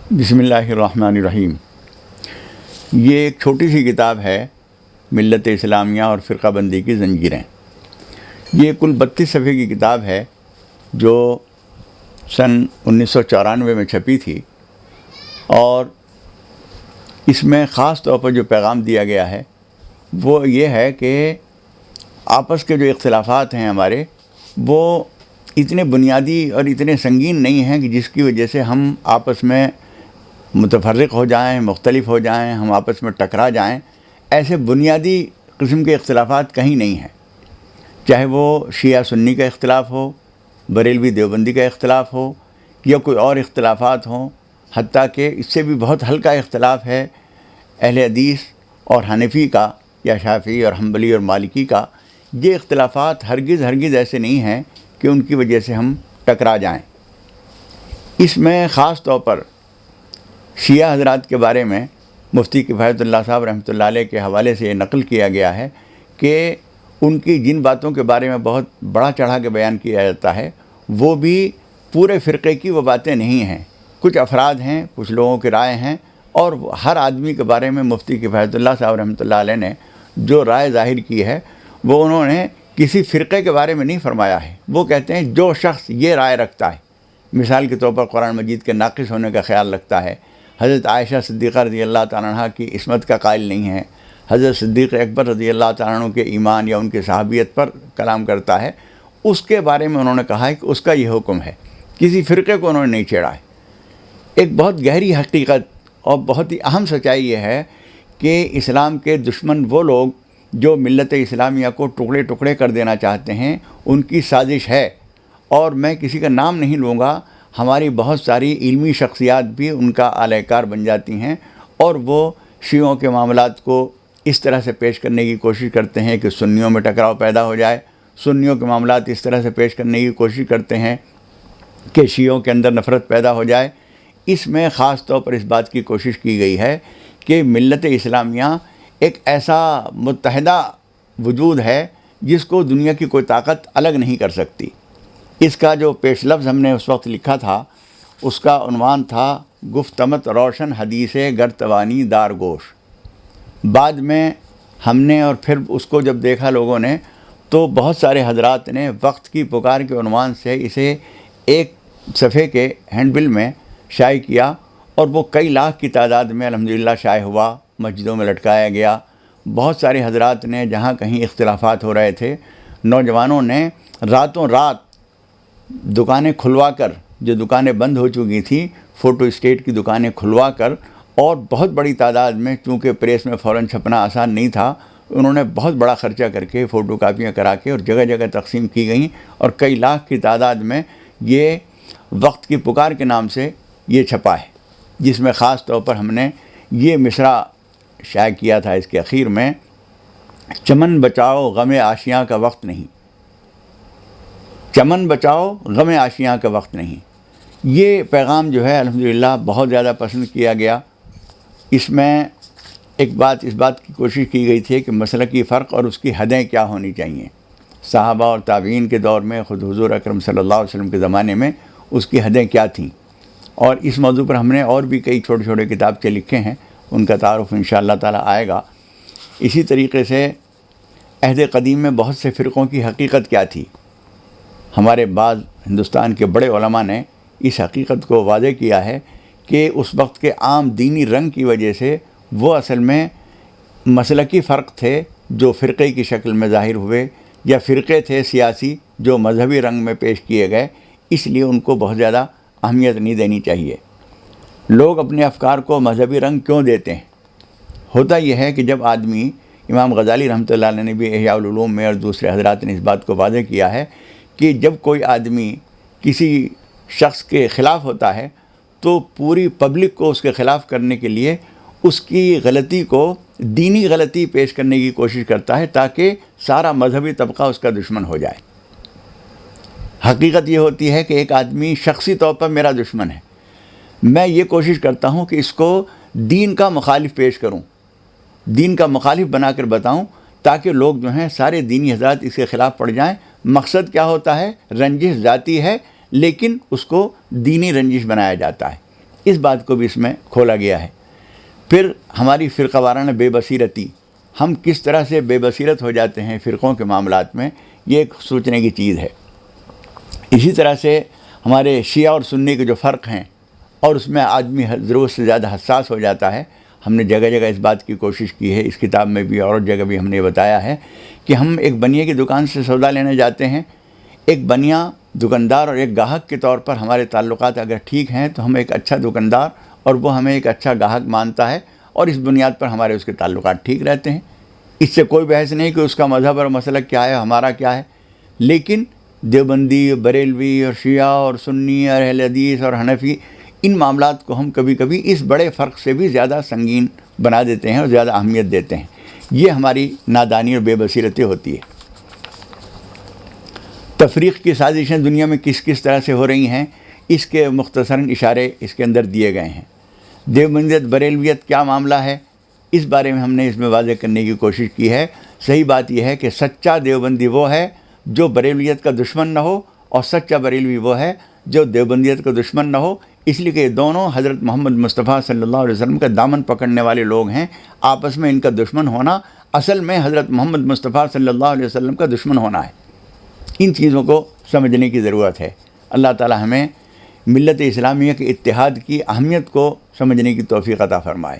بسم اللہ الرحمن الرحیم۔ یہ ایک چھوٹی سی کتاب ہے، ملت اسلامیہ اور فرقہ بندی کی زنجیریں۔ یہ کل 32 صفحے کی کتاب ہے جو سن 1994 میں چھپی تھی، اور اس میں خاص طور پر جو پیغام دیا گیا ہے وہ یہ ہے کہ آپس کے جو اختلافات ہیں ہمارے، وہ اتنے بنیادی اور اتنے سنگین نہیں ہیں کہ جس کی وجہ سے ہم آپس میں متفرق ہو جائیں، مختلف ہو جائیں، ہم آپس میں ٹکرا جائیں۔ ایسے بنیادی قسم کے اختلافات کہیں نہیں ہیں، چاہے وہ شیعہ سنی کا اختلاف ہو، بریلوی دیوبندی کا اختلاف ہو، یا کوئی اور اختلافات ہوں۔ حتیٰ کہ اس سے بھی بہت ہلکا اختلاف ہے اہل حدیث اور حنفی کا، یا شافعی اور حنبلی اور مالکی کا۔ یہ اختلافات ہرگز ایسے نہیں ہیں کہ ان کی وجہ سے ہم ٹکرا جائیں۔ اس میں خاص طور پر شیعہ حضرات کے بارے میں مفتی کفایت اللہ صاحب رحمۃ اللہ علیہ کے حوالے سے یہ نقل کیا گیا ہے کہ ان کی جن باتوں کے بارے میں بہت بڑا چڑھا کے بیان کیا جاتا ہے، وہ بھی پورے فرقے کی وہ باتیں نہیں ہیں۔ کچھ افراد ہیں، کچھ لوگوں کی رائے ہیں، اور ہر آدمی کے بارے میں مفتی کفایت اللہ صاحب رحمۃ اللہ علیہ نے جو رائے ظاہر کی ہے، وہ انہوں نے کسی فرقے کے بارے میں نہیں فرمایا ہے۔ وہ کہتے ہیں جو شخص یہ رائے رکھتا ہے، مثال کے طور پر قرآن مجید کے ناقص ہونے کا خیال رکھتا ہے، حضرت عائشہ صدیقہ رضی اللہ تعالیٰ عنہ کی عصمت کا قائل نہیں ہے، حضرت صدیق اکبر رضی اللہ تعالیٰ عنہ کے ایمان یا ان کے صحابیت پر کلام کرتا ہے، اس کے بارے میں انہوں نے کہا ہے کہ اس کا یہ حکم ہے۔ کسی فرقے کو انہوں نے نہیں چھیڑا ہے۔ ایک بہت گہری حقیقت اور بہت ہی اہم سچائی یہ ہے کہ اسلام کے دشمن وہ لوگ جو ملت اسلامیہ کو ٹکڑے ٹکڑے کر دینا چاہتے ہیں، ان کی سازش ہے۔ اور میں کسی کا نام نہیں لوں گا، ہماری بہت ساری علمی شخصیات بھی ان کا اعلی کار بن جاتی ہیں، اور وہ شیعوں کے معاملات کو اس طرح سے پیش کرنے کی کوشش کرتے ہیں کہ سنیوں میں ٹکراؤ پیدا ہو جائے، سنیوں کے معاملات اس طرح سے پیش کرنے کی کوشش کرتے ہیں کہ شیعوں کے اندر نفرت پیدا ہو جائے۔ اس میں خاص طور پر اس بات کی کوشش کی گئی ہے کہ ملت اسلامیہ ایک ایسا متحدہ وجود ہے جس کو دنیا کی کوئی طاقت الگ نہیں کر سکتی۔ اس کا جو پیش لفظ ہم نے اس وقت لکھا تھا، اس کا عنوان تھا گفتمت روشن حدیث گر توانی دار گوش۔ بعد میں ہم نے اور پھر اس کو جب دیکھا لوگوں نے، تو بہت سارے حضرات نے وقت کی پکار کے عنوان سے اسے ایک صفحے کے ہینڈ بل میں شائع کیا، اور وہ کئی لاکھ کی تعداد میں الحمدللہ شائع ہوا، مسجدوں میں لٹکایا گیا۔ بہت سارے حضرات نے، جہاں کہیں اختلافات ہو رہے تھے، نوجوانوں نے راتوں رات دکانیں کھلوا کر، جو دکانیں بند ہو چکی تھیں، فوٹو اسٹیٹ کی دکانیں کھلوا کر، اور بہت بڑی تعداد میں، چونکہ پریس میں فوراً چھپنا آسان نہیں تھا، انہوں نے بہت بڑا خرچہ کر کے فوٹو کاپیاں کرا کے اور جگہ جگہ تقسیم کی گئیں، اور کئی لاکھ کی تعداد میں یہ وقت کی پکار کے نام سے یہ چھپا ہے، جس میں خاص طور پر ہم نے یہ مصرع شائع کیا تھا اس کے اخیر میں: چمن بچاؤ غم آشیاں کا وقت نہیں، چمن بچاؤ غم آشیاں کا وقت نہیں۔ یہ پیغام جو ہے الحمدللہ بہت زیادہ پسند کیا گیا۔ اس میں اس بات کی کوشش کی گئی تھی کہ مسلکی فرق اور اس کی حدیں کیا ہونی چاہیے۔ صحابہ اور تابعین کے دور میں، خود حضور اکرم صلی اللہ علیہ وسلم کے زمانے میں اس کی حدیں کیا تھیں، اور اس موضوع پر ہم نے اور بھی کئی چھوٹے چھوٹے کتابچے لکھے ہیں، ان کا تعارف انشاءاللہ تعالی آئے گا۔ اسی طریقے سے عہد قدیم میں بہت سے فرقوں کی حقیقت کیا تھی، ہمارے بعض ہندوستان کے بڑے علماء نے اس حقیقت کو واضح کیا ہے کہ اس وقت کے عام دینی رنگ کی وجہ سے وہ اصل میں مسلکی فرق تھے جو فرقے کی شکل میں ظاہر ہوئے، یا فرقے تھے سیاسی جو مذہبی رنگ میں پیش کیے گئے، اس لیے ان کو بہت زیادہ اہمیت نہیں دینی چاہیے۔ لوگ اپنے افکار کو مذہبی رنگ کیوں دیتے ہیں؟ ہوتا یہ ہے کہ جب آدمی، امام غزالی رحمۃ اللہ علیہ نے بھی احیاء العلوم میں اور دوسرے حضرات نے اس بات کو واضح کیا ہے کہ جب کوئی آدمی کسی شخص کے خلاف ہوتا ہے تو پوری پبلک کو اس کے خلاف کرنے کے لیے اس کی غلطی کو دینی غلطی پیش کرنے کی کوشش کرتا ہے، تاکہ سارا مذہبی طبقہ اس کا دشمن ہو جائے۔ حقیقت یہ ہوتی ہے کہ ایک آدمی شخصی طور پر میرا دشمن ہے، میں یہ کوشش کرتا ہوں کہ اس کو دین کا مخالف پیش کروں، دین کا مخالف بنا کر بتاؤں، تاکہ لوگ جو ہیں سارے دینی حضرات اس کے خلاف پڑ جائیں۔ مقصد کیا ہوتا ہے؟ رنجش ذاتی ہے، لیکن اس کو دینی رنجش بنایا جاتا ہے۔ اس بات کو بھی اس میں کھولا گیا ہے۔ پھر ہماری فرقہ وارانہ بے بصیرتی، ہم کس طرح سے بے بصیرت ہو جاتے ہیں فرقوں کے معاملات میں، یہ ایک سوچنے کی چیز ہے۔ اسی طرح سے ہمارے شیعہ اور سنی کے جو فرق ہیں، اور اس میں آدمی ضرورت سے زیادہ حساس ہو جاتا ہے۔ ہم نے جگہ جگہ اس بات کی کوشش کی ہے، اس کتاب میں بھی اور جگہ بھی ہم نے بتایا ہے کہ ہم ایک بنیے کی دکان سے سودا لینے جاتے ہیں، ایک بنیا دکاندار اور ایک گاہک کے طور پر ہمارے تعلقات اگر ٹھیک ہیں تو ہم ایک اچھا دکاندار اور وہ ہمیں ایک اچھا گاہک مانتا ہے، اور اس بنیاد پر ہمارے اس کے تعلقات ٹھیک رہتے ہیں۔ اس سے کوئی بحث نہیں کہ اس کا مذہب اور مسلک کیا ہے، ہمارا کیا ہے۔ لیکن دیوبندی، بریلوی اور شیعہ اور سنی اور اہل حدیث اور حنفی، ان معاملات کو ہم کبھی کبھی اس بڑے فرق سے بھی زیادہ سنگین بنا دیتے ہیں اور زیادہ اہمیت دیتے ہیں۔ یہ ہماری نادانی اور بے بصیرتی ہوتی ہے۔ تفریق کی سازشیں دنیا میں کس کس طرح سے ہو رہی ہیں، اس کے مختصراً اشارے اس کے اندر دیے گئے ہیں۔ دیوبندیت بریلویت کیا معاملہ ہے، اس بارے میں ہم نے اس میں واضح کرنے کی کوشش کی ہے۔ صحیح بات یہ ہے کہ سچا دیوبندی وہ ہے جو بریلویت کا دشمن نہ ہو، اور سچا بریلوی وہ ہے جو دیوبندیت کا دشمن نہ ہو، اس لیے کہ یہ دونوں حضرت محمد مصطفیٰ صلی اللہ علیہ وسلم کا دامن پکڑنے والے لوگ ہیں۔ آپس میں ان کا دشمن ہونا اصل میں حضرت محمد مصطفیٰ صلی اللہ علیہ وسلم کا دشمن ہونا ہے۔ ان چیزوں کو سمجھنے کی ضرورت ہے۔ اللہ تعالی ہمیں ملت اسلامیہ کے اتحاد کی اہمیت کو سمجھنے کی توفیق عطا فرمائے۔